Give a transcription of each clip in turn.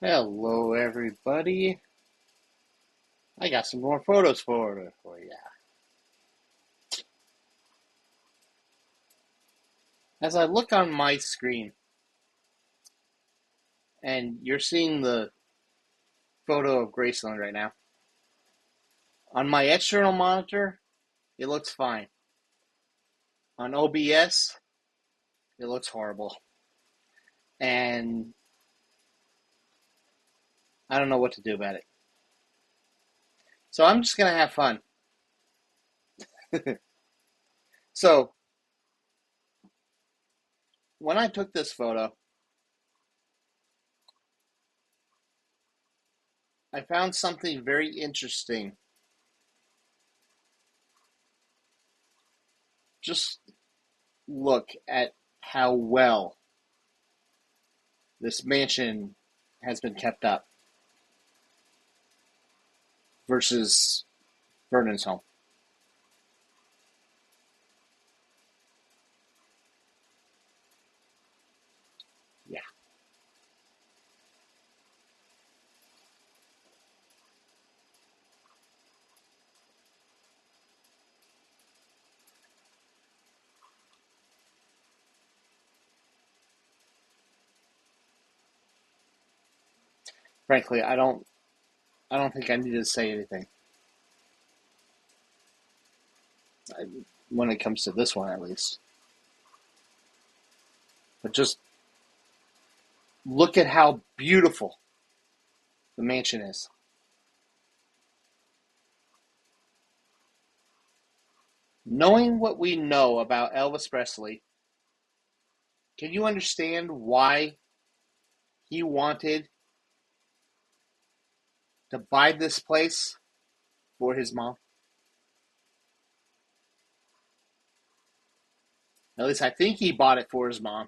Hello, everybody. I got some more photos for you. As I look on my screen, and you're seeing the photo of Graceland right now, on my external monitor, it looks fine. On OBS, it looks horrible. And I don't know what to do about it. So I'm just going to have fun. So, when I took this photo, I found something very interesting. Just look at how well this mansion has been kept up versus Vernon's home. Yeah. Frankly, I don't think I need to say anything when it comes to this one, at least. But just look at how beautiful the mansion is. Knowing what we know about Elvis Presley, can you understand why he wanted to buy this place for his mom? At least I think he bought it for his mom.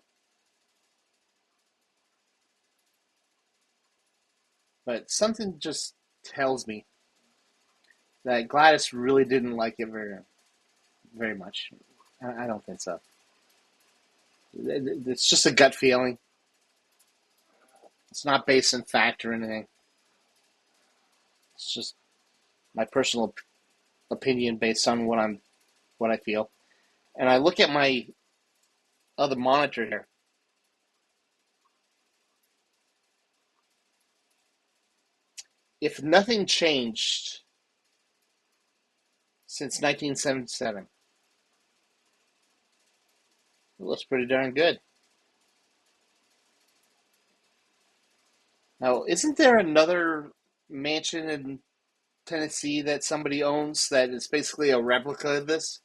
But something just tells me that Gladys really didn't like it very much. I don't think so. It's just a gut feeling. It's not based in fact or anything. It's just my personal opinion based on what I feel. And I look at my other monitor here. If nothing changed since 1977, it looks pretty darn good. Now, isn't there another mansion in Tennessee that somebody owns that is basically a replica of this?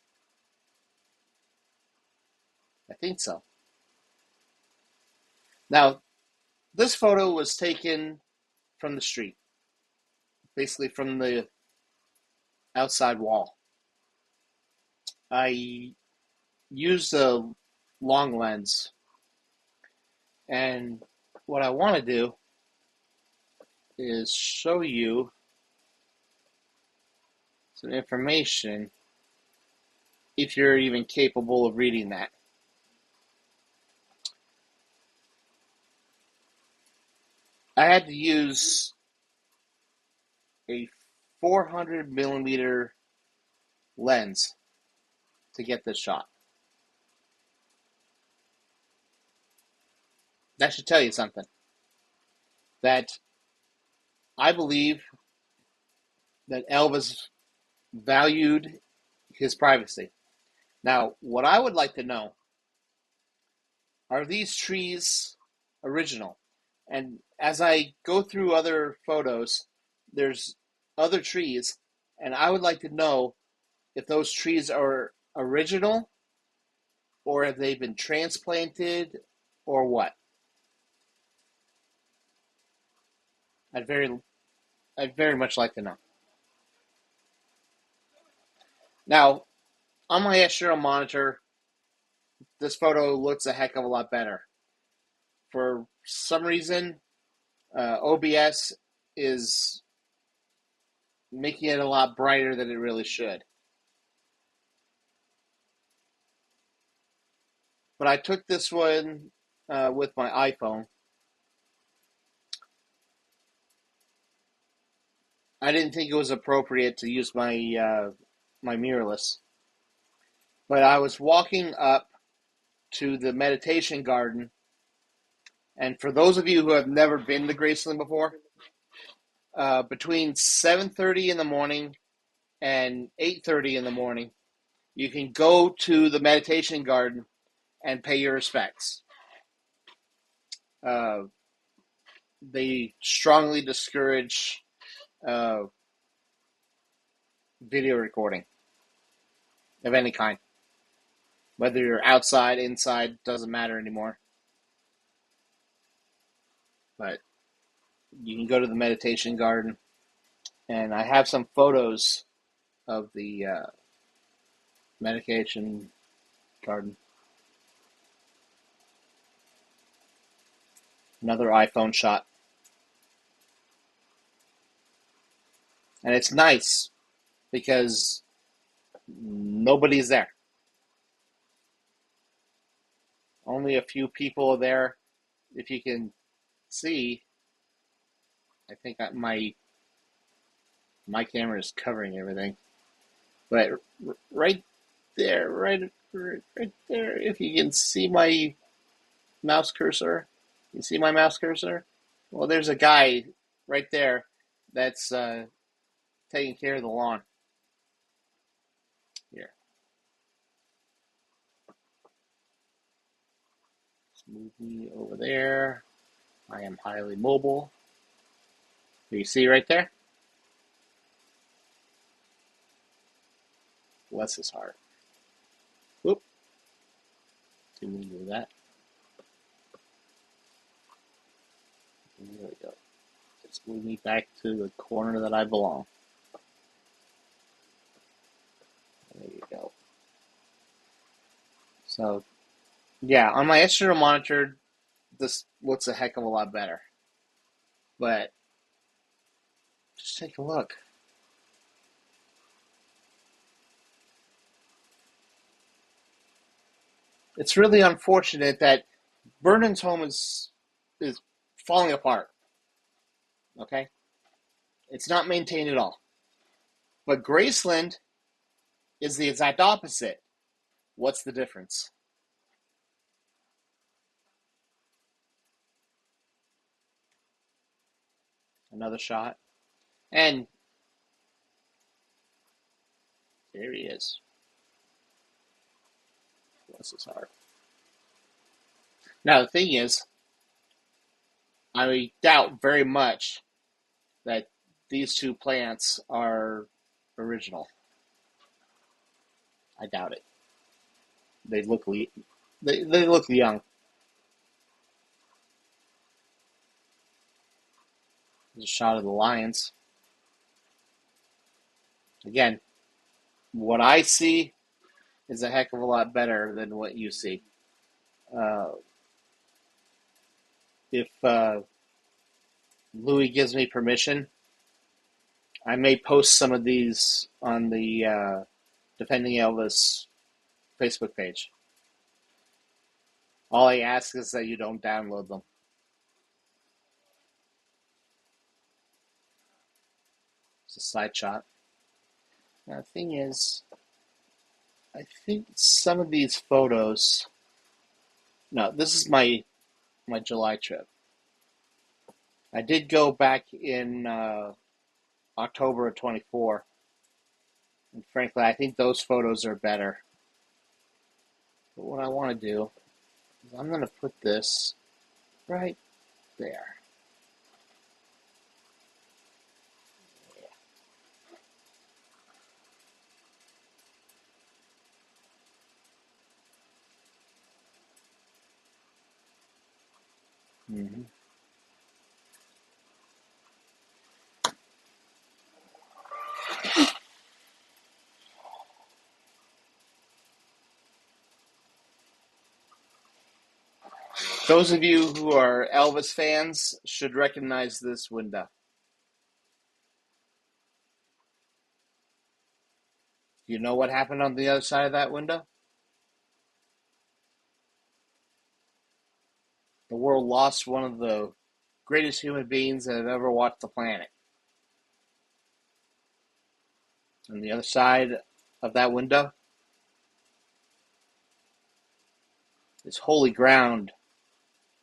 I think so. Now, this photo was taken from the street, basically from the outside wall. I used a long lens, and what I want to do is show you some information if you're even capable of reading that. I had to use a 400 millimeter lens to get this shot. That should tell you something. That I believe that Elvis valued his privacy. Now, what I would like to know, are these trees original? And as I go through other photos, there's other trees, and I would like to know if those trees are original or have they been transplanted or what. I'd very I'd very much like to know. Now, on my external monitor, this photo looks a heck of a lot better. For some reason, OBS is making it a lot brighter than it really should. But I took this one with my iPhone, I didn't think it was appropriate to use my my mirrorless, but I was walking up to the meditation garden, and for those of you who have never been to Graceland before, between 7:30 in the morning and 8:30 in the morning, you can go to the meditation garden and pay your respects. Uh, they strongly discourage uh, video recording of any kind. Whether you're outside, inside, doesn't matter anymore. But you can go to the meditation garden, and I have some photos of the meditation garden. Another iPhone shot. And it's nice because nobody's there. Only a few people are there. If you can see, I think my camera is covering everything. But right there, right there, if you can see my mouse cursor, you see my mouse cursor? Well, there's a guy right there that's taking care of the lawn. Here. Let's move me over there. I am highly mobile. Do you see right there? Bless his heart. Whoop. Didn't do that. There we go. Just move me back to the corner that I belong. There you go. So, yeah, on my external monitor, this looks a heck of a lot better. But just take a look. It's really unfortunate that Vernon's home is falling apart. Okay? It's not maintained at all. But Graceland is the exact opposite. What's the difference? Another shot. And there he is. Bless his heart. Now, the thing is, I doubt very much that these two plants are original. I doubt it. They look they look young. There's a shot of the lions. Again, what I see is a heck of a lot better than what you see. Uh, if Louis gives me permission, I may post some of these on the Defending Elvis Facebook page. All I ask is that you don't download them. It's a side shot. Now, the thing is, I think some of these photos. No, this is my July trip. I did go back in October of 24, and frankly, I think those photos are better. But what I want to do is I'm going to put this right there. Mm-hmm. Those of you who are Elvis fans should recognize this window. You know what happened on the other side of that window? The world lost one of the greatest human beings that have ever walked the planet. On the other side of that window is holy ground,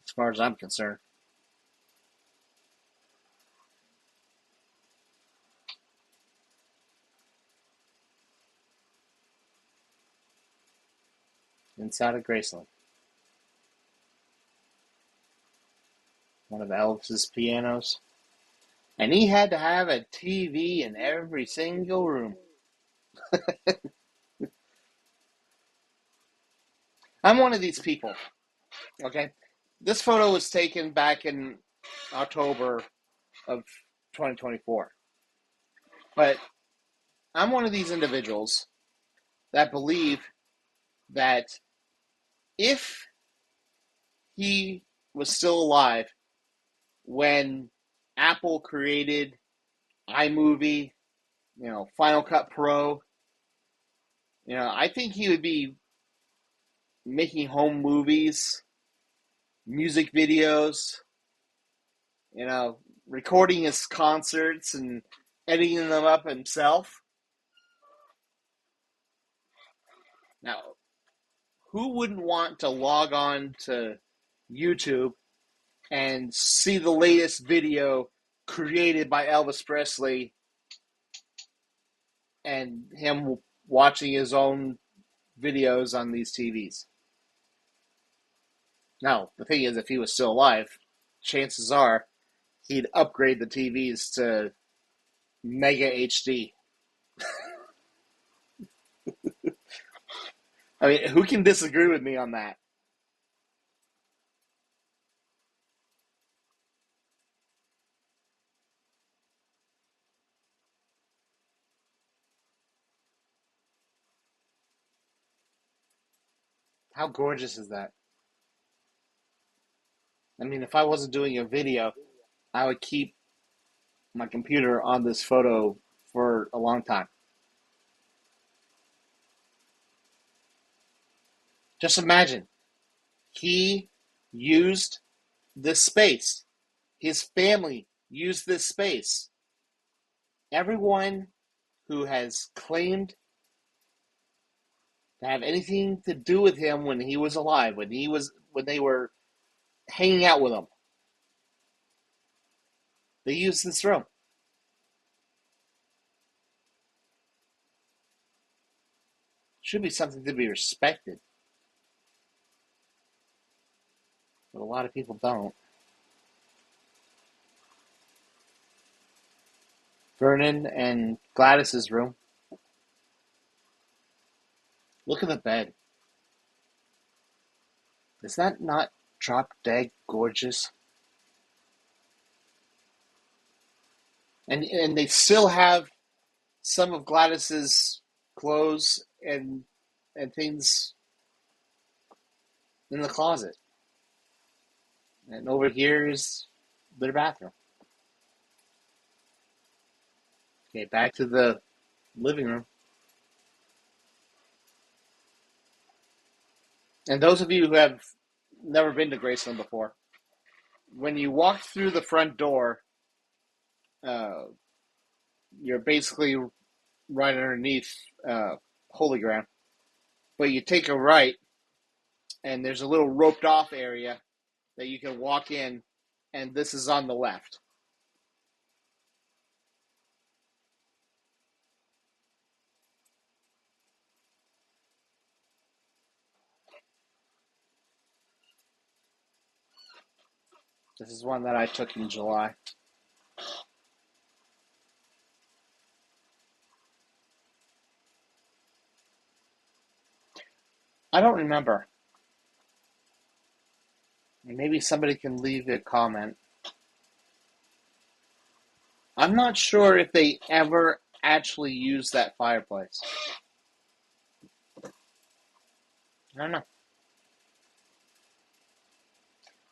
as far as I'm concerned. Inside of Graceland. One of Elvis's pianos. And he had to have a TV in every single room. I'm one of these people, okay? This photo was taken back in October of 2024. But I'm one of these individuals that believe that if he was still alive when Apple created iMovie, Final Cut Pro, I think he would be making home movies, music videos, recording his concerts and editing them up himself. Now, who wouldn't want to log on to YouTube and see the latest video created by Elvis Presley and him watching his own videos on these TVs? Now, the thing is, if he was still alive, chances are he'd upgrade the TVs to Mega HD. I mean, who can disagree with me on that? How gorgeous is that? I mean, if I wasn't doing a video, I would keep my computer on this photo for a long time. Just imagine, he used this space. His family used this space. Everyone who has claimed to have anything to do with him when he was alive, when they were hanging out with him, they used this room. Should be something to be respected. But a lot of people don't. Vernon and Gladys's room. Look at the bed. Is that not drop dead gorgeous? And they still have some of Gladys's clothes and things in the closet. And over here is their bathroom. Okay, back to the living room. And those of you who have never been to Graceland before, when you walk through the front door, you're basically right underneath Holy Ground. But you take a right, and there's a little roped off area that you can walk in, and this is on the left. This is one that I took in July. I don't remember. Maybe somebody can leave a comment. I'm not sure if they ever actually used that fireplace. I don't know.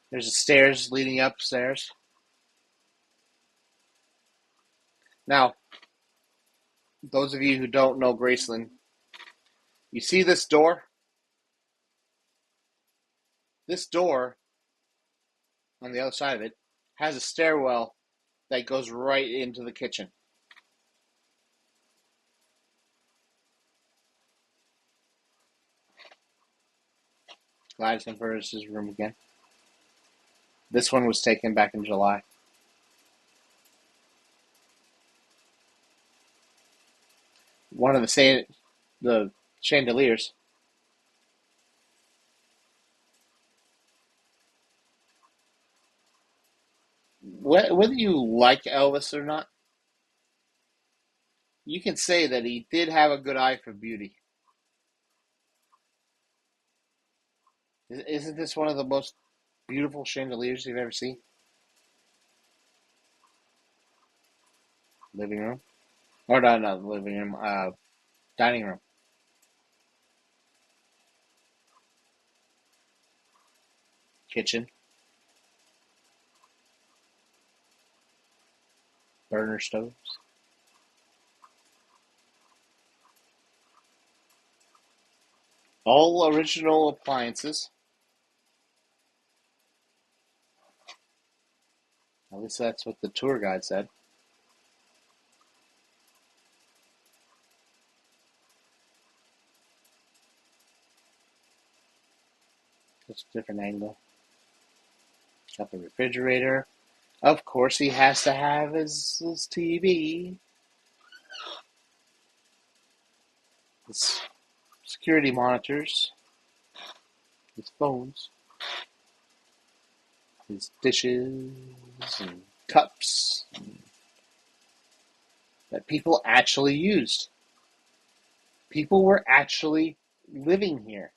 There's a stairs leading upstairs. Now, those of you who don't know Graceland, you see this door? This door, on the other side of it, has a stairwell that goes right into the kitchen. Gladys and Burris' room again. This one was taken back in July. One of the chandeliers. Whether you like Elvis or not, you can say that he did have a good eye for beauty. Isn't this one of the most beautiful chandeliers you've ever seen? Living room? Or not living room, dining room. Kitchen. Burner stoves. All original appliances. At least that's what the tour guide said. Just a different angle. Got the refrigerator. Of course, he has to have his TV, his security monitors, his phones, his dishes and cups that people actually used. People were actually living here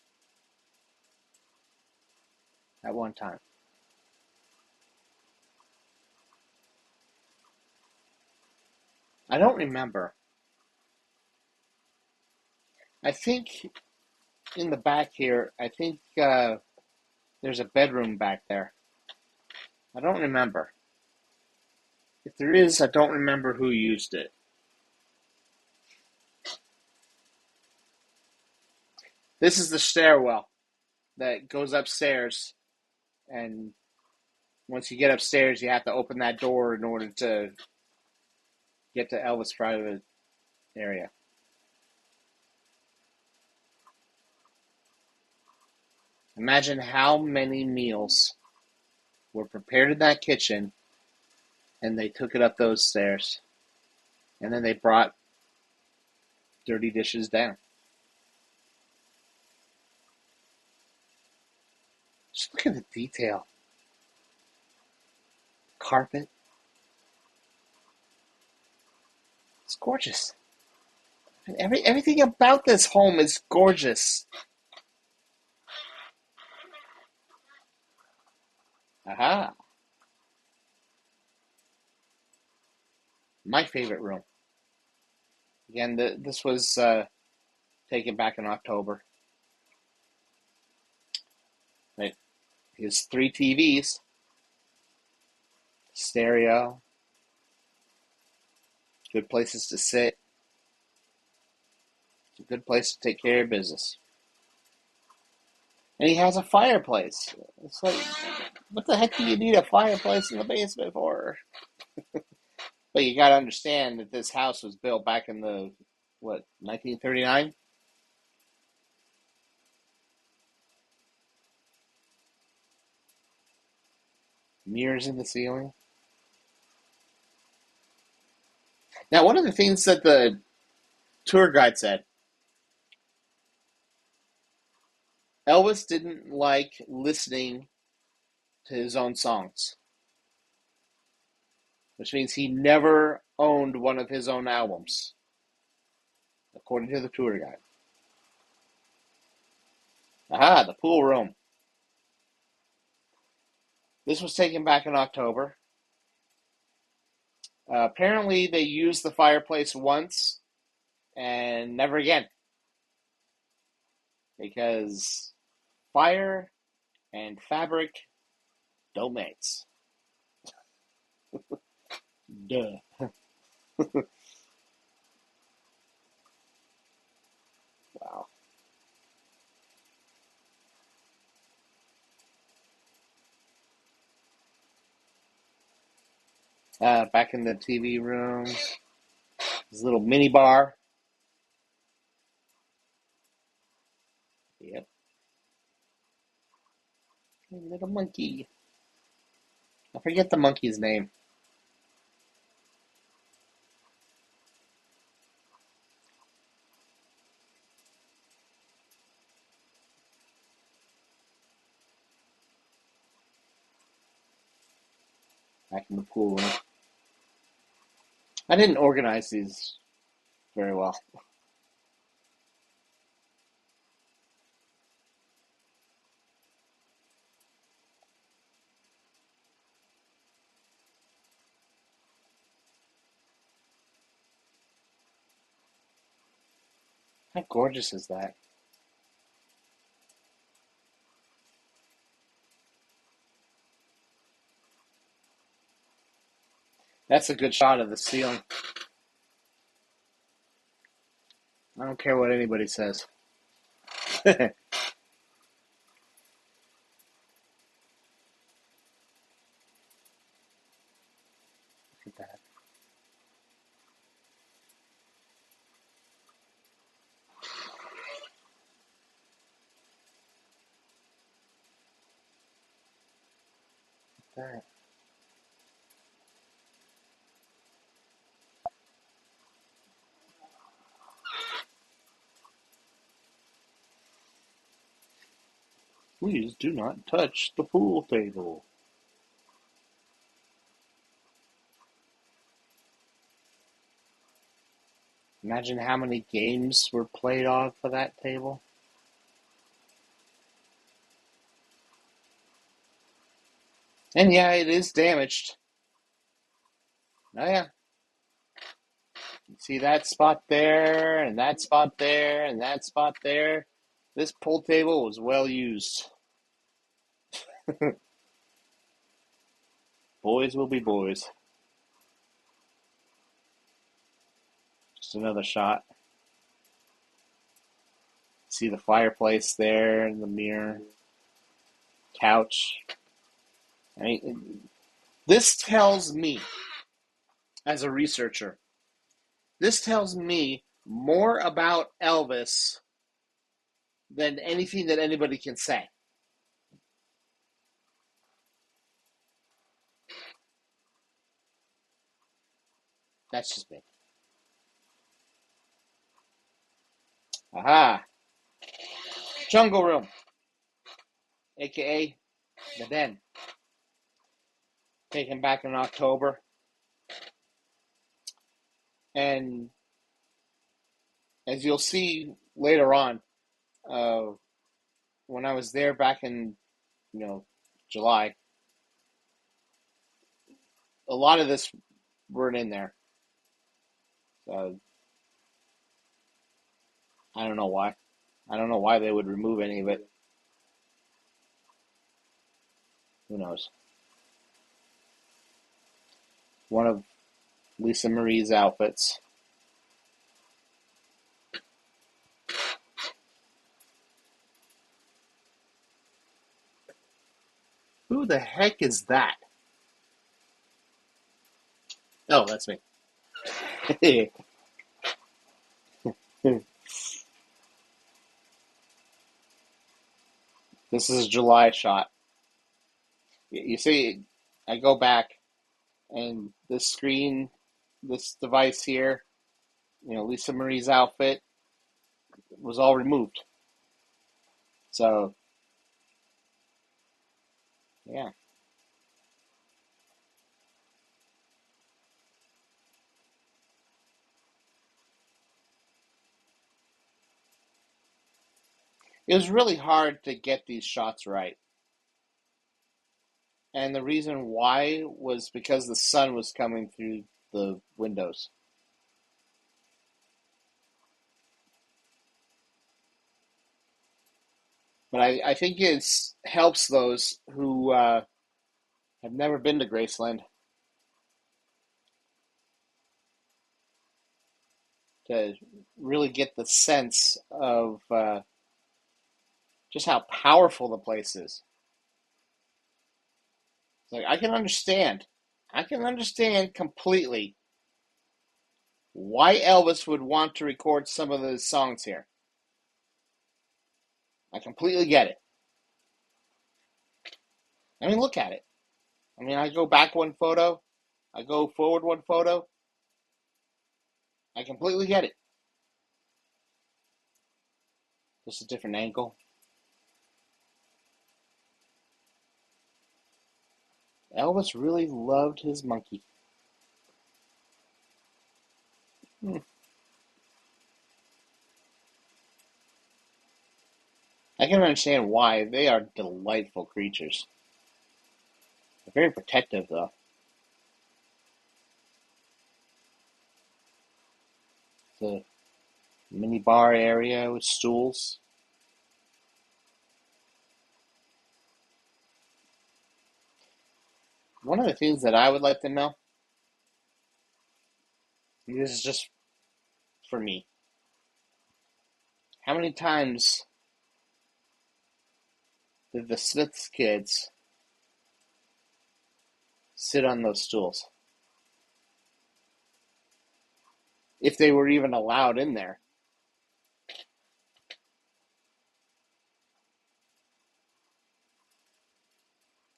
at one time. I don't remember. I think in the back here, I think there's a bedroom back there. I don't remember. If there is, I don't remember who used it. This is the stairwell that goes upstairs, and once you get upstairs, you have to open that door in order to get to Elvis' private area. Imagine how many meals were prepared in that kitchen, and they took it up those stairs, and then they brought dirty dishes down. Just look at the detail. Carpet. It's gorgeous. Everything about this home is gorgeous. Aha. My favorite room. Again, this was taken back in October. Right. His 3 TVs, stereo, good places to sit. It's a good place to take care of business. And he has a fireplace. It's like, what the heck do you need a fireplace in the basement for? But you got to understand that this house was built back in the, 1939? Mirrors in the ceiling. Now, one of the things that the tour guide said, Elvis didn't like listening to his own songs, which means he never owned one of his own albums, according to the tour guide. Aha, the pool room. This was taken back in October. Apparently, they used the fireplace once and never again, because fire and fabric don't mix. Duh. Wow. Back in the TV room, this little mini bar. Yep. Hey, little monkey. I forget the monkey's name. Back in the pool room. I didn't organize these very well. How gorgeous is that? That's a good shot of the ceiling. I don't care what anybody says. Look at that. That. Please do not touch the pool table. Imagine how many games were played off of that table. And yeah, it is damaged. Oh yeah. You see that spot there, and that spot there, and that spot there. This pool table was well used. Boys will be boys. Just another shot. See the fireplace there in the mirror. Couch. I mean, this tells me, as a researcher, this tells me more about Elvis than anything that anybody can say. That's just me. Aha! Jungle Room, aka the Den. Taken back in October. And as you'll see later on, uh, when I was there back in, July, a lot of this weren't in there. I don't know why. I don't know why they would remove any of it. Who knows? One of Lisa Marie's outfits. Who the heck is that? Oh, that's me. This is a July shot. You see, I go back and this screen, this device here, Lisa Marie's outfit was all removed. So, yeah. It was really hard to get these shots right. And the reason why was because the sun was coming through the windows. But I think it helps those who have never been to Graceland to really get the sense of just how powerful the place is. It's like I can understand. I can understand completely why Elvis would want to record some of those songs here. I completely get it. I mean, look at it. I mean, I go back one photo, I go forward one photo. I completely get it. Just a different angle. Elvis really loved his monkey. I can understand why. They are delightful creatures. They're very protective, though. The mini bar area with stools. One of the things that I would like to know, this is just for me, how many times did the Smiths kids sit on those stools? If they were even allowed in there.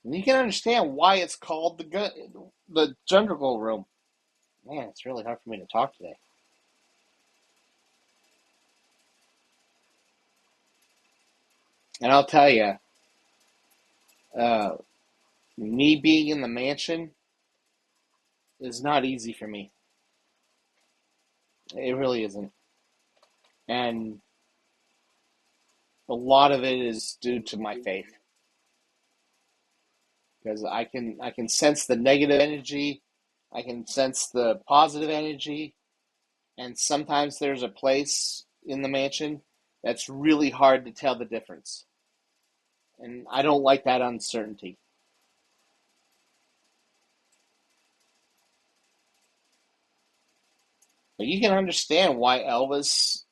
And you can understand why it's called the jungle room. Man, it's really hard for me to talk today. And I'll tell you, uh, me being in the mansion is not easy for me. It really isn't. And a lot of it is due to my faith. Because I can sense the negative energy, I can sense the positive energy, and sometimes there's a place in the mansion that's really hard to tell the difference. And I don't like that uncertainty. But you can understand why Elvis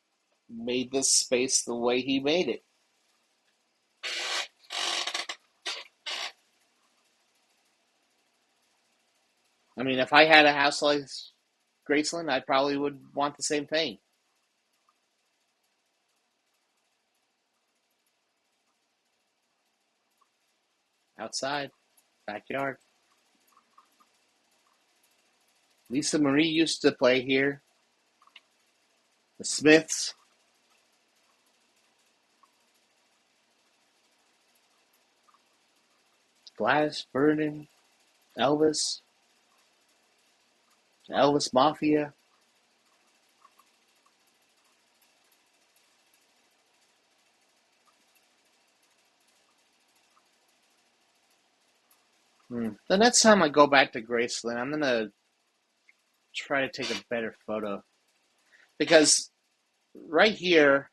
made this space the way he made it. I mean, if I had a house like Graceland, I probably would want the same thing. Outside, backyard. Lisa Marie used to play here. The Smiths. Gladys Vernon. Elvis. Elvis Mafia. The next time I go back to Graceland, I'm going to try to take a better photo. Because right here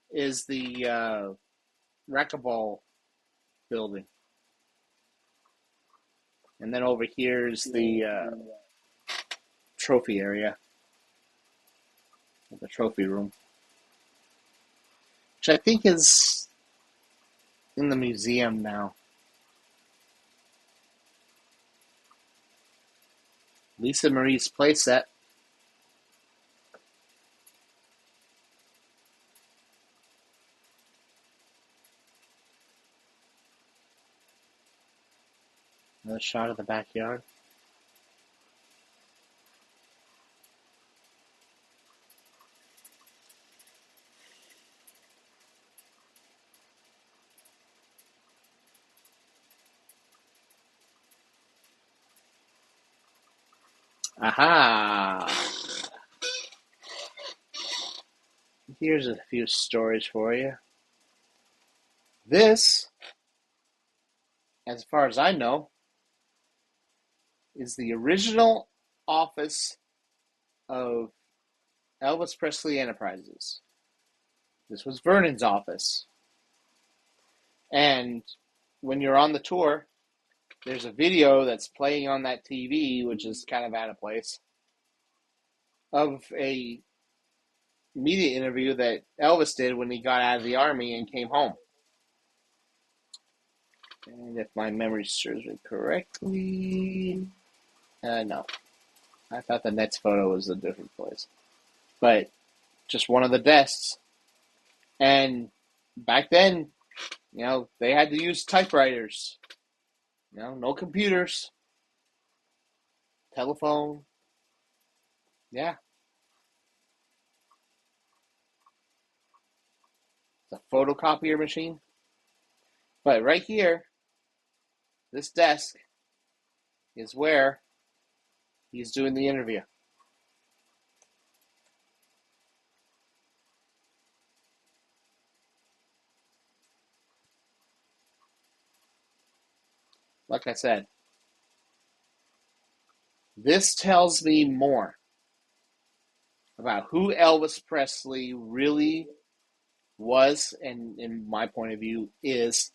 is the racquetball building. And then over here is the trophy area, the trophy room, which I think is in the museum now. Lisa Marie's playset. Another shot of the backyard. Aha! Here's a few stories for you. This, as far as I know, is the original office of Elvis Presley Enterprises. This was Vernon's office. And when you're on the tour, there's a video that's playing on that TV, which is kind of out of place, of a media interview that Elvis did when he got out of the army and came home. And if my memory serves me correctly, no. I thought the next photo was a different place. But just one of the desks. And back then, they had to use typewriters. No computers, telephone. Yeah, it's a photocopier machine. But right here, this desk is where he's doing the interview. Like I said, this tells me more about who Elvis Presley really was, and in my point of view, is,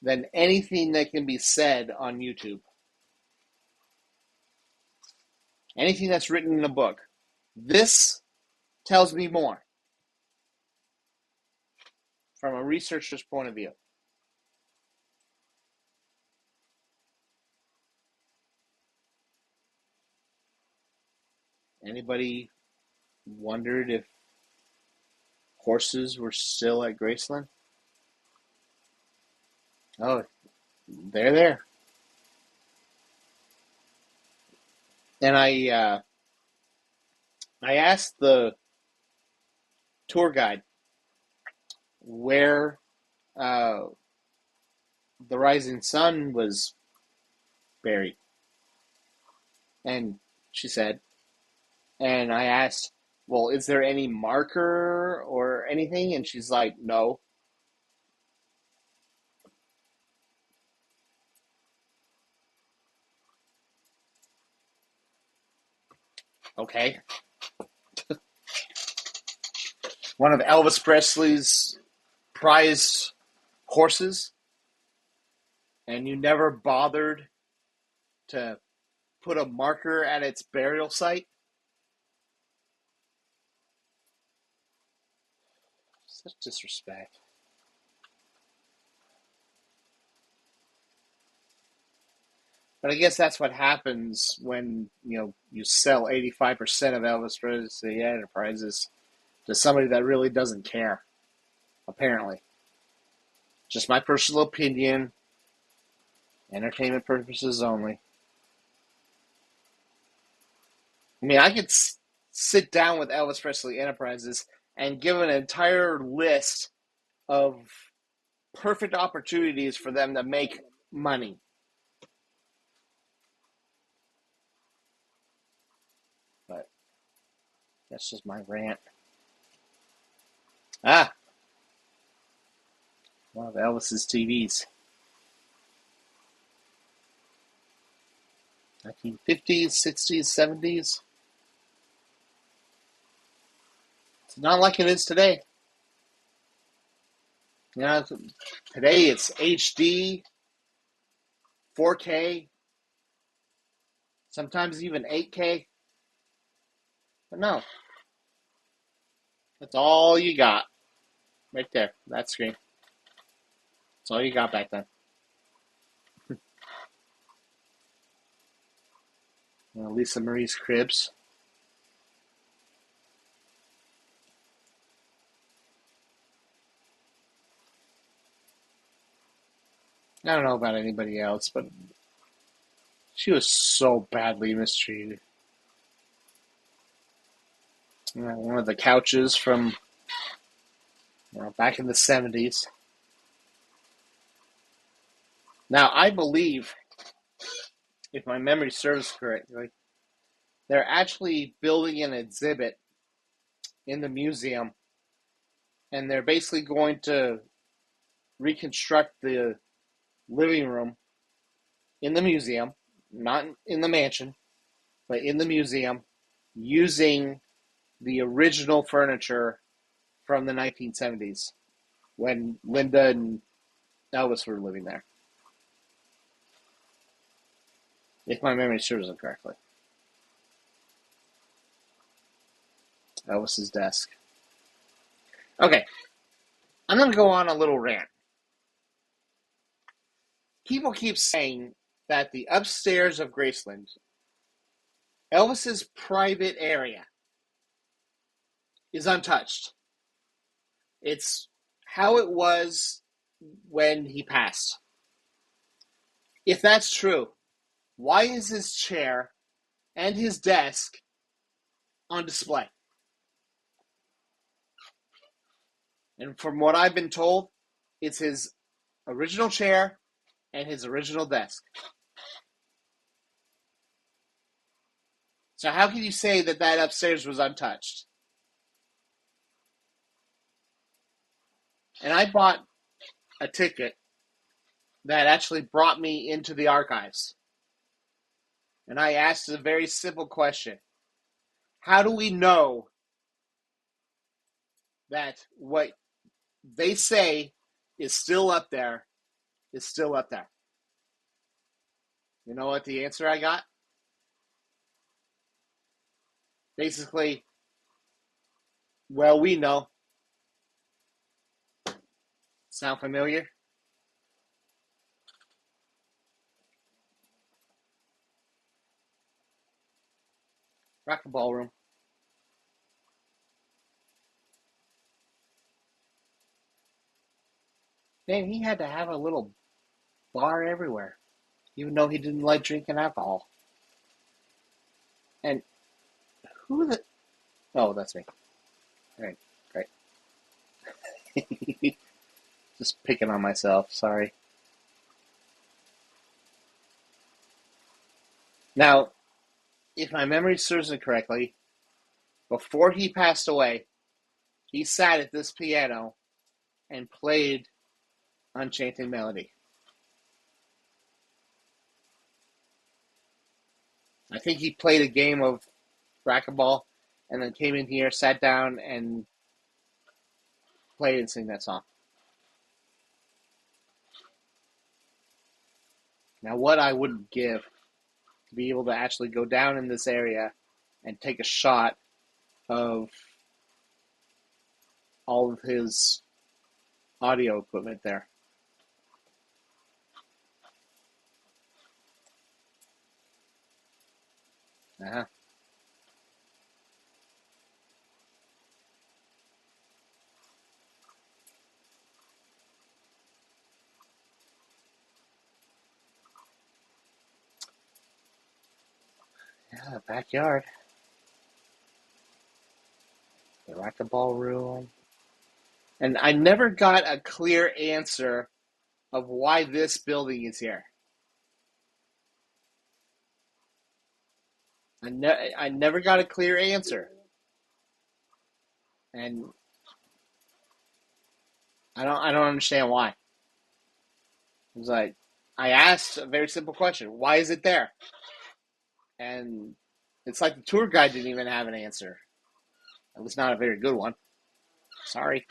than anything that can be said on YouTube. Anything that's written in a book. This tells me more from a researcher's point of view. Anybody wondered if horses were still at Graceland? Oh, they're there. And I asked the tour guide where uh, the rising sun was buried, and she said, and I asked, well, is there any marker or anything? And she's like, no. Okay. One of Elvis Presley's prized horses, and you never bothered to put a marker at its burial site? Such disrespect. But I guess that's what happens when you sell 85% of Elvis Presley Enterprises to somebody that really doesn't care. Apparently, just my personal opinion, entertainment purposes only. I mean, I could sit down with Elvis Presley Enterprises and give an entire list of perfect opportunities for them to make money. But that's just my rant. Ah, one of Elvis's TVs. 1950s, 60s, 70s. It's not like it is today. Today it's HD, 4K, sometimes even 8K. But no, that's all you got right there, that screen. That's all you got back then. Lisa Marie's cribs. I don't know about anybody else, but she was so badly mistreated. One of the couches from back in the 70s. Now, I believe, if my memory serves correctly, they're actually building an exhibit in the museum, and they're basically going to reconstruct the living room in the museum, not in the mansion, but in the museum, using the original furniture from the 1970s when Linda and Elvis were living there. If my memory serves it correctly. Elvis's desk. Okay, I'm going to go on a little rant. People keep saying that the upstairs of Graceland, Elvis's private area, is untouched. It's how it was when he passed. If that's true, why is his chair and his desk on display? And from what I've been told, it's his original chair and his original desk. So how can you say that that upstairs was untouched? And I bought a ticket that actually brought me into the archives. And I asked a very simple question. How do we know that what they say is still up there is still up there? You know what the answer I got? Basically, well, we know. Sound familiar? Rock and Ballroom. Man, he had to have a little bar everywhere, even though he didn't like drinking alcohol. And who the... Oh, that's me. All right, great. Just picking on myself, sorry. Now, if my memory serves me correctly, before he passed away, he sat at this piano and played Enchanted Melody. I think he played a game of racquetball and then came in here, sat down, and played and sing that song. Now, what I wouldn't give to be able to actually go down in this area and take a shot of all of his audio equipment there. Uh-huh. Yeah, backyard. The racquetball room. And I never got a clear answer of why this building is here. I never got a clear answer. And I don't understand why. It was like, I asked a very simple question. Why is it there? And it's like the tour guide didn't even have an answer. At least not a very good one. Sorry.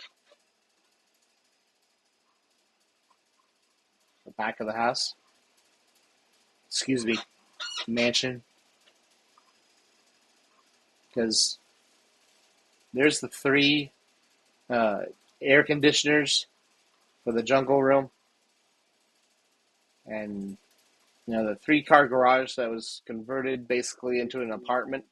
The back of the house. Excuse me. Mansion. Because there's the 3 air conditioners for the jungle room. And, the 3-car garage that was converted basically into an apartment.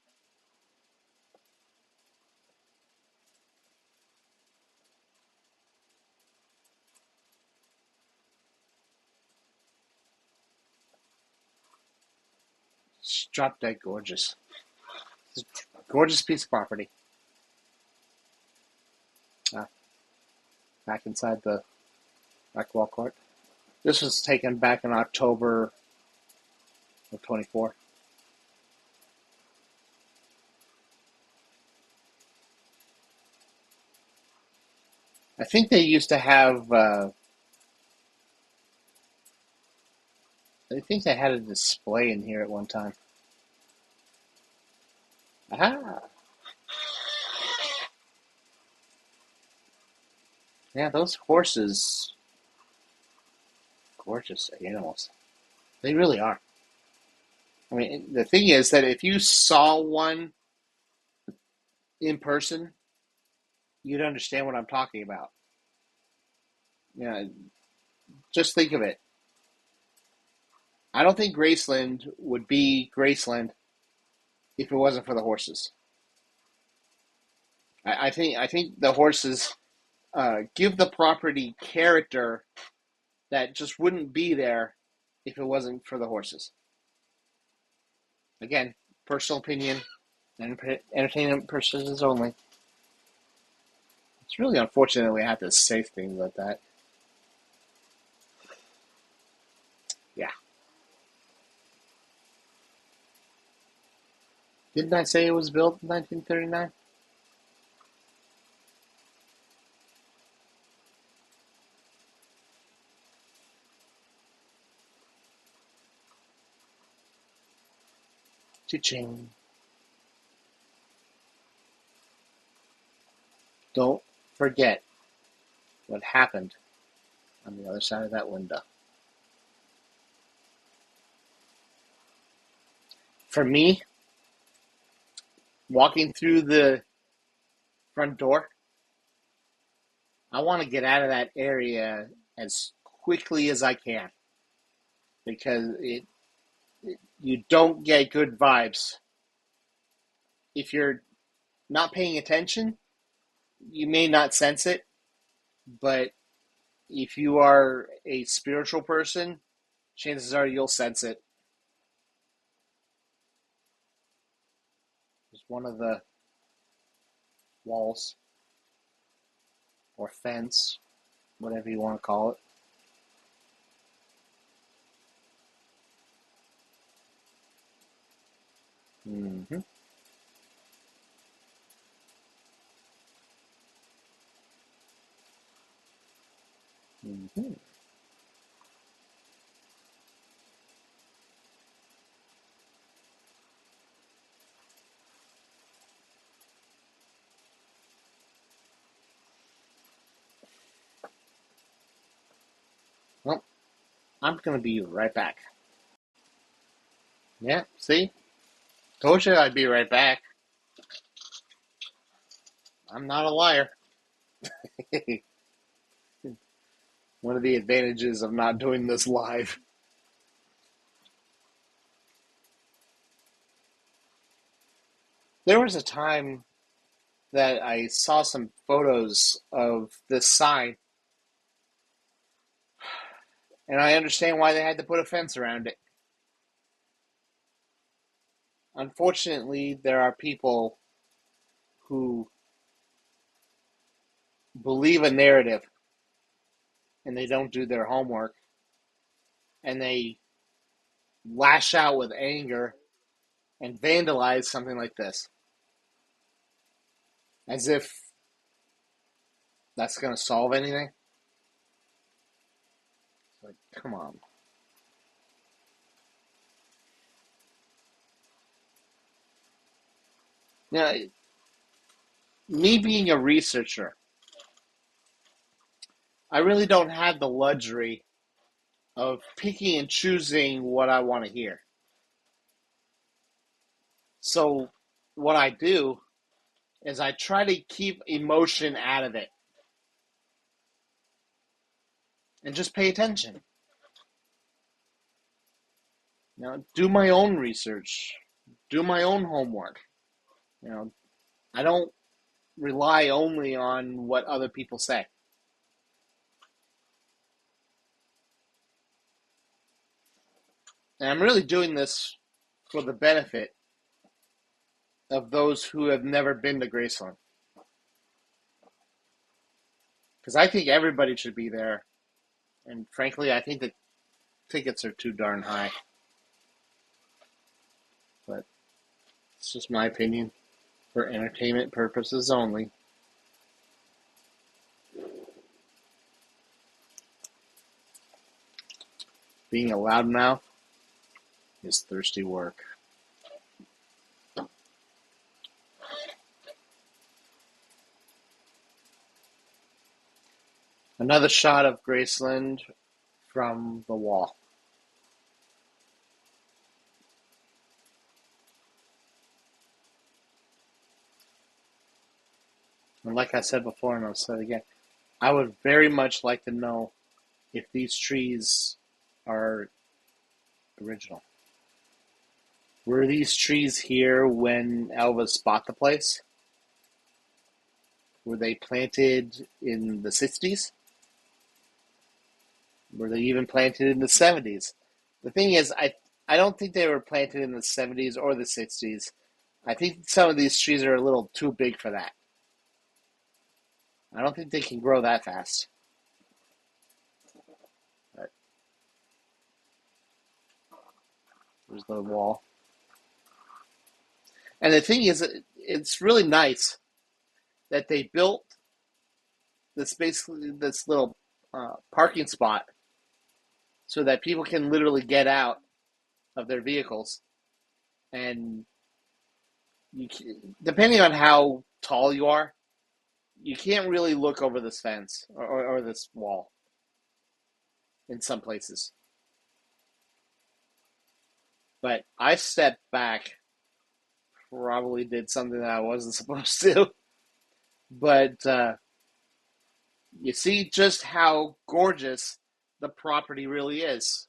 It's drop dead gorgeous. It's a gorgeous piece of property. Back inside the racquetball court. This was taken back in October of 24. I think they used to have. I think they had a display in here at one time. Aha! Yeah, those horses, gorgeous animals. They really are. I mean, the thing is that if you saw one in person, you'd understand what I'm talking about. Just think of it. I don't think Graceland would be Graceland if it wasn't for the horses. I think the horses give the property character that just wouldn't be there if it wasn't for the horses. Again, personal opinion, and entertainment purposes only. It's really unfortunate that we have to say things like that. Yeah. Didn't I say it was built in 1939? Cha-ching. Don't forget what happened on the other side of that window. For me, walking through the front door, I want to get out of that area as quickly as I can because you don't get good vibes. If you're not paying attention, you may not sense it, but if you are a spiritual person, chances are you'll sense it. There's one of the walls or fence, whatever you want to call it. Mm-hmm. Mm-hmm. Well, I'm going to be right back. Yeah, see? Told you I'd be right back. I'm not a liar. One of the advantages of not doing this live. There was a time that I saw some photos of this sign, and I understand why they had to put a fence around it. Unfortunately, there are people who believe a narrative and they don't do their homework and they lash out with anger and vandalize something like this as if that's going to solve anything. It's like, come on. Now, me being a researcher, I really don't have the luxury of picking and choosing what I want to hear. So, what I do is I try to keep emotion out of it and just pay attention. Do my own research, do my own homework. I don't rely only on what other people say. And I'm really doing this for the benefit of those who have never been to Graceland. Because I think everybody should be there. And frankly, I think the tickets are too darn high. But it's just my opinion for entertainment purposes only. Being a loudmouth is thirsty work. Another shot of Graceland from the wall. And like I said before, and I'll say it again, I would very much like to know if these trees are original. Were these trees here when Elvis bought the place? Were they planted in the 60s? Were they even planted in the 70s? The thing is, I don't think they were planted in the 70s or the 60s. I think some of these trees are a little too big for that. I don't think they can grow that fast. But there's the wall. And the thing is, it's really nice that they built this little parking spot so that people can literally get out of their vehicles, and depending on how tall you are, you can't really look over this fence or this wall in some places. But I stepped back, probably did something that I wasn't supposed to, but you see just how gorgeous the property really is.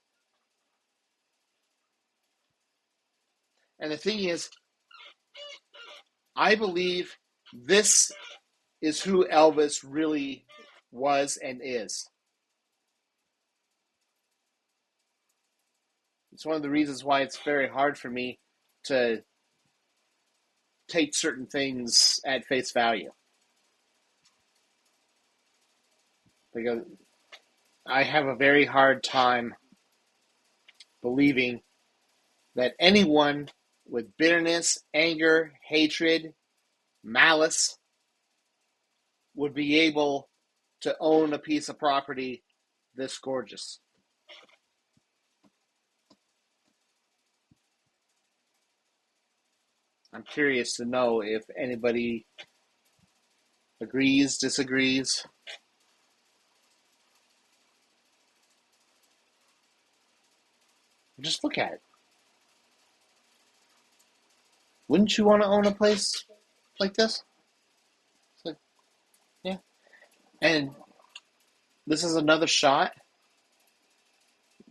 And the thing is, I believe this is who Elvis really was and is. It's one of the reasons why it's very hard for me to take certain things at face value. Because I have a very hard time believing that anyone with bitterness, anger, hatred, malice would be able to own a piece of property this gorgeous. I'm curious to know if anybody agrees, disagrees. Just look at it. Wouldn't you want to own a place like this? It's like, yeah. And this is another shot.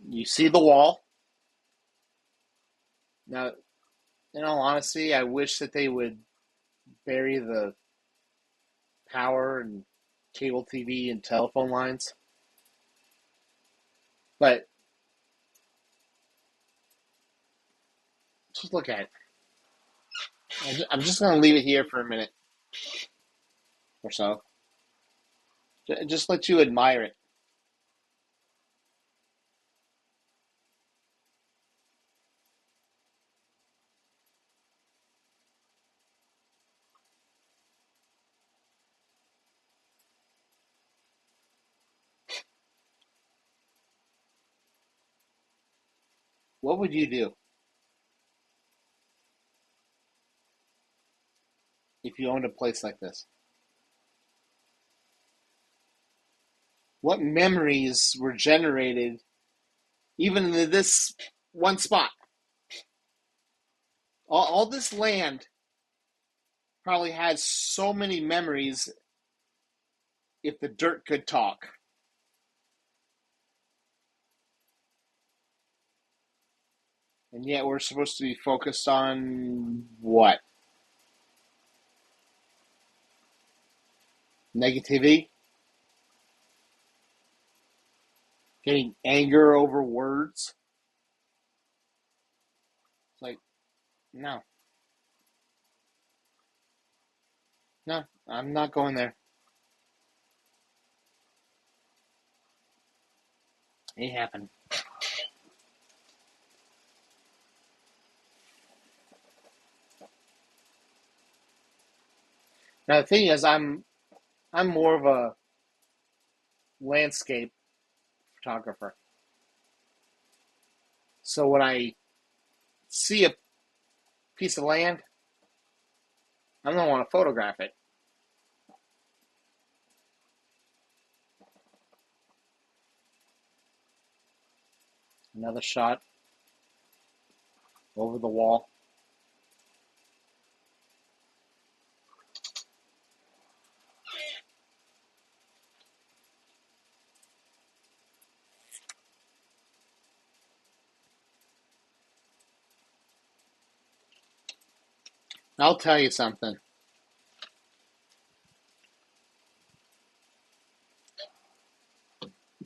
You see the wall. Now, in all honesty, I wish that they would bury the power and cable TV and telephone lines. But just look at it. I'm just going to leave it here for a minute or so. Just let you admire it. What would you do if you owned a place like this? What memories were generated even in this one spot? All this land probably has so many memories if the dirt could talk. And yet we're supposed to be focused on what? Negativity? Getting anger over words? It's like, no. No, I'm not going there. Ain't happening. Now the thing is, I'm more of a landscape photographer. So when I see a piece of land, I'm gonna want to photograph it. Another shot over the wall. I'll tell you something.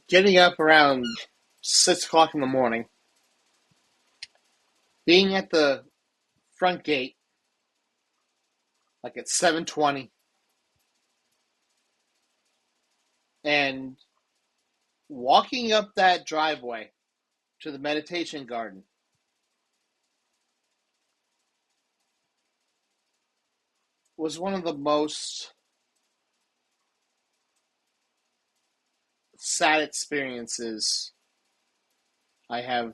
Getting up around 6 o'clock in the morning being at the front gate, like at 7:20, and walking up that driveway to the meditation garden was one of the most sad experiences I have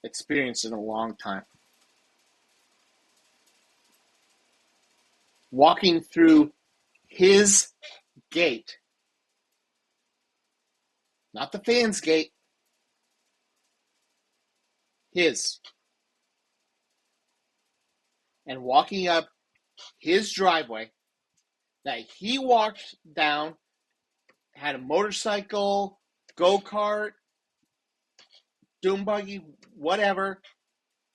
experienced in a long time. Walking through his gate, not the fans' gate, his, and walking up his driveway that he walked down, had a motorcycle, go-kart, dune buggy, whatever,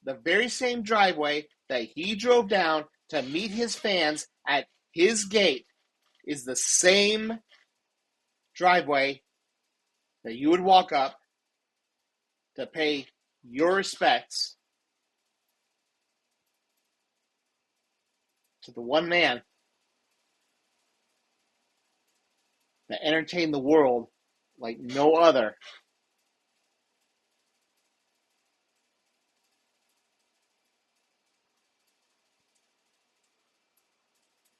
the very same driveway that he drove down to meet his fans at his gate is the same driveway that you would walk up to pay your respects to the one man that entertained the world like no other.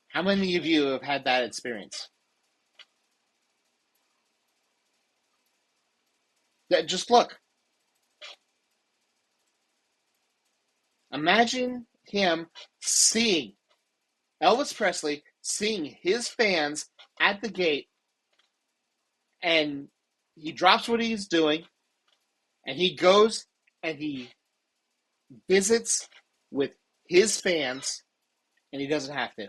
How many of you have had that experience? Just look. Imagine him seeing Elvis Presley, seeing his fans at the gate, and he drops what he's doing, and he goes and he visits with his fans, and he doesn't have to.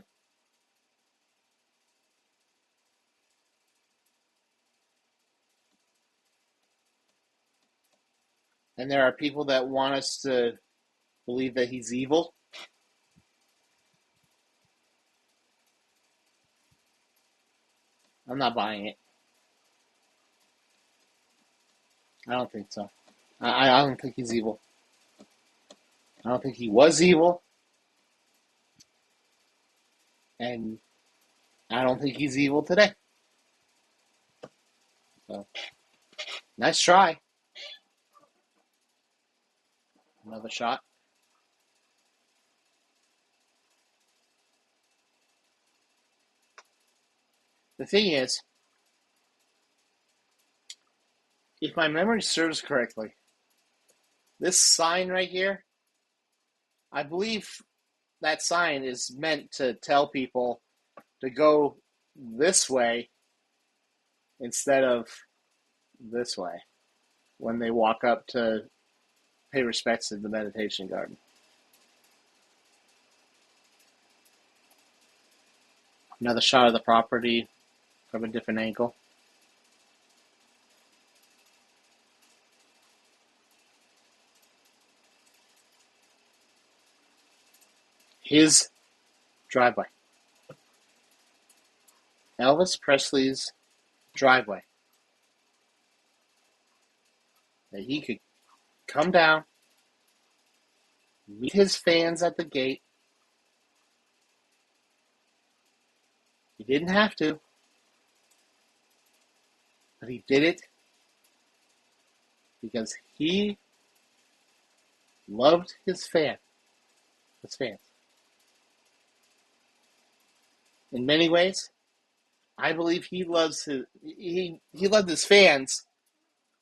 And there are people that want us to believe that he's evil. I'm not buying it. I don't think so. I don't think he's evil. I don't think he was evil. And I don't think he's evil today. So, nice try. Another shot. The thing is, if my memory serves correctly, this sign right here, I believe that sign is meant to tell people to go this way instead of this way when they walk up to pay respects in the meditation garden. Another shot of the property from a different angle. His driveway. Elvis Presley's driveway. That he could come down, meet his fans at the gate. He didn't have to, but he did it because he loved his fans. In many ways, I believe he loved his fans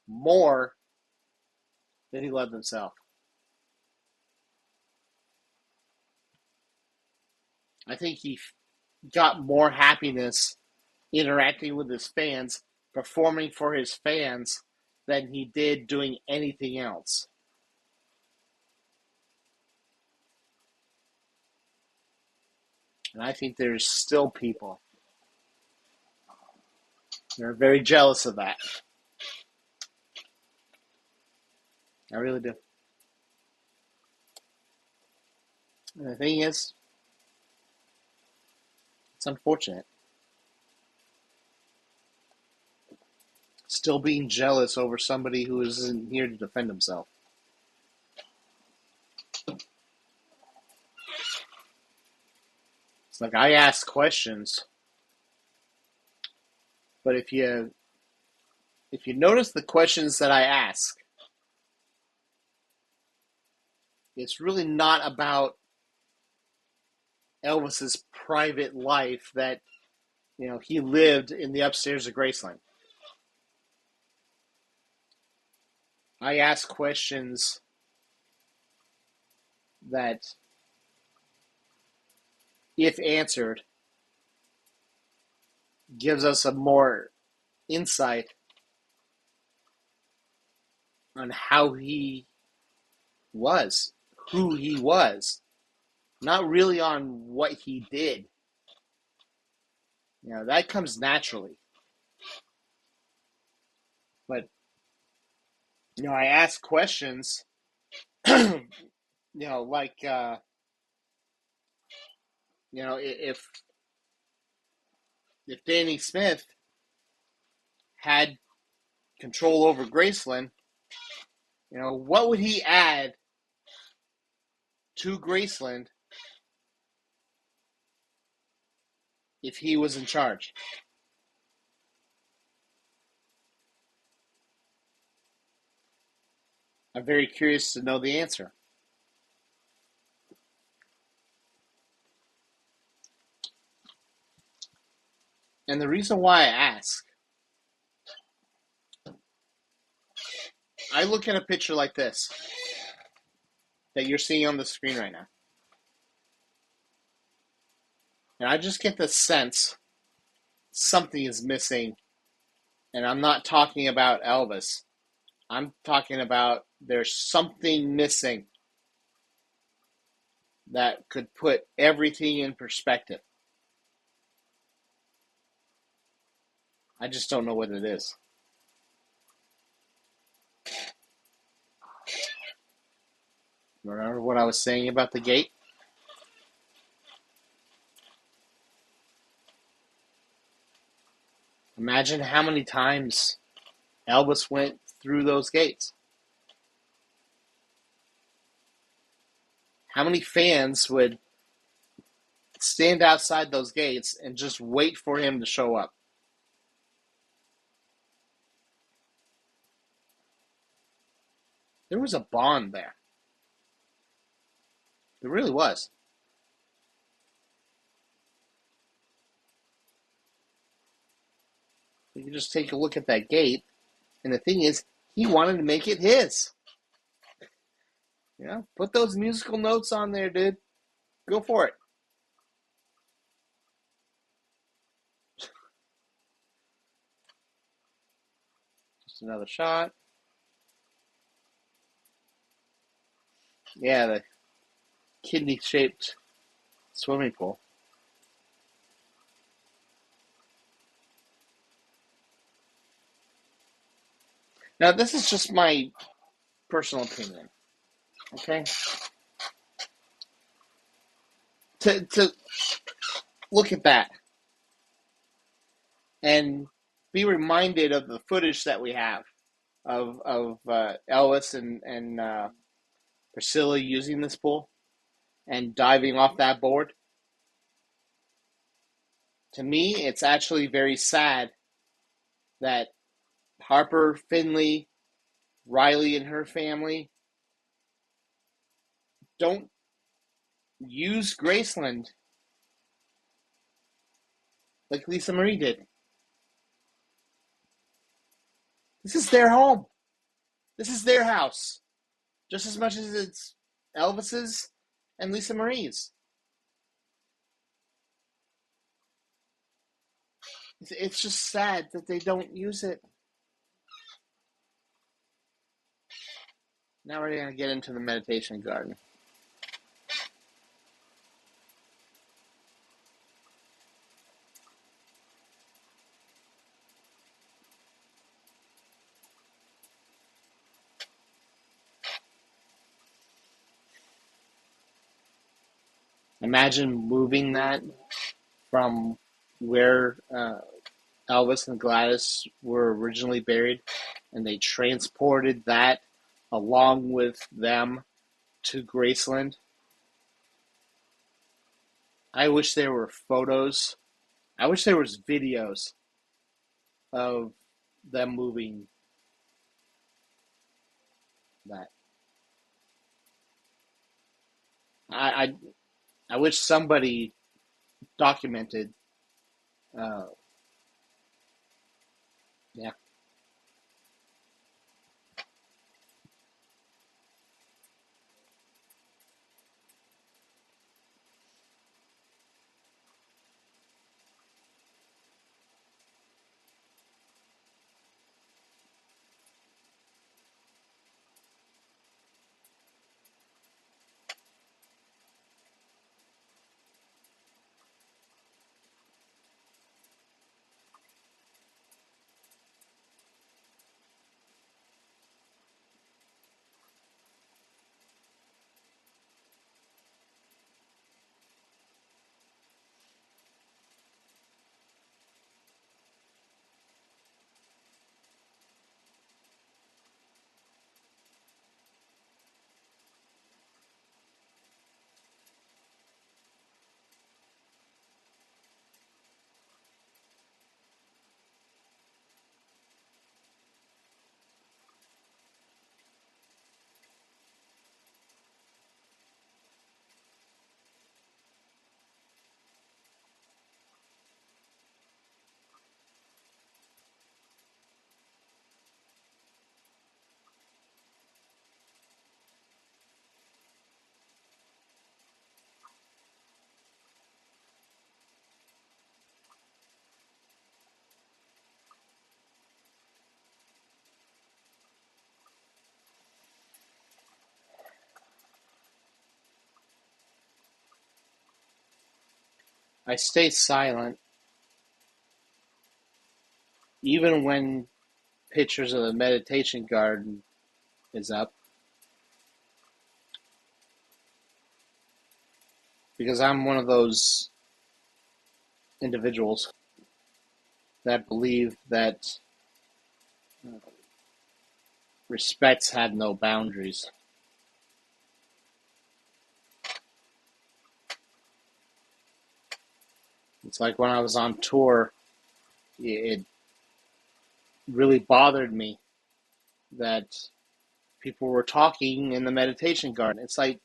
more than he loved himself. I think he got more happiness interacting with his fans, performing for his fans, than he did doing anything else. And I think there's still people that are very jealous of that. I really do. And the thing is, it's unfortunate. Still being jealous over somebody who isn't here to defend himself. It's like I ask questions, but if you notice the questions that I ask, it's really not about Elvis's private life that he lived in the upstairs of Graceland. I ask questions that, if answered, gives us a more insight on how he was, who he was, not really on what he did. That comes naturally. But, I ask questions, like, if Danny Smith had control over Graceland, what would he add to Graceland if he was in charge? I'm very curious to know the answer. And the reason why I ask, I look at a picture like this that you're seeing on the screen right now, and I just get the sense something is missing. And I'm not talking about Elvis. I'm talking about there's something missing that could put everything in perspective. I just don't know what it is. Remember what I was saying about the gate? Imagine how many times Elvis went through those gates. How many fans would stand outside those gates and just wait for him to show up? There was a bond there. There really was. You can just take a look at that gate, and the thing is, he wanted to make it his. Put those musical notes on there, dude. Go for it. Just another shot. Yeah, the kidney-shaped swimming pool. Now, this is just my personal opinion, okay? To look at that and be reminded of the footage that we have of Elvis and Priscilla using this pool and diving off that board. To me, it's actually very sad that Harper, Finley, Riley and her family don't use Graceland like Lisa Marie did. This is their home. This is their house. Just as much as it's Elvis's and Lisa Marie's. It's just sad that they don't use it. Now we're going to get into the meditation garden. Imagine moving that from where Elvis and Gladys were originally buried, and they transported that along with them to Graceland. I wish there were photos. I wish there was videos of them moving that. I I, I wish somebody documented. Uh, yeah, I stay silent even when pictures of the meditation garden is up because I'm one of those individuals that believe that respect had no boundaries. It's like when I was on tour, it really bothered me that people were talking in the meditation garden. It's like,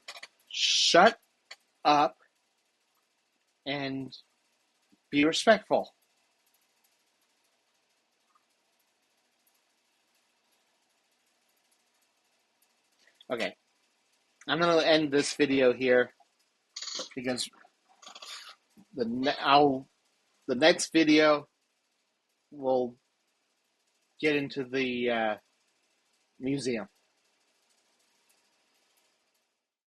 shut up and be respectful. Okay, I'm going to end this video here because the next video will get into the museum.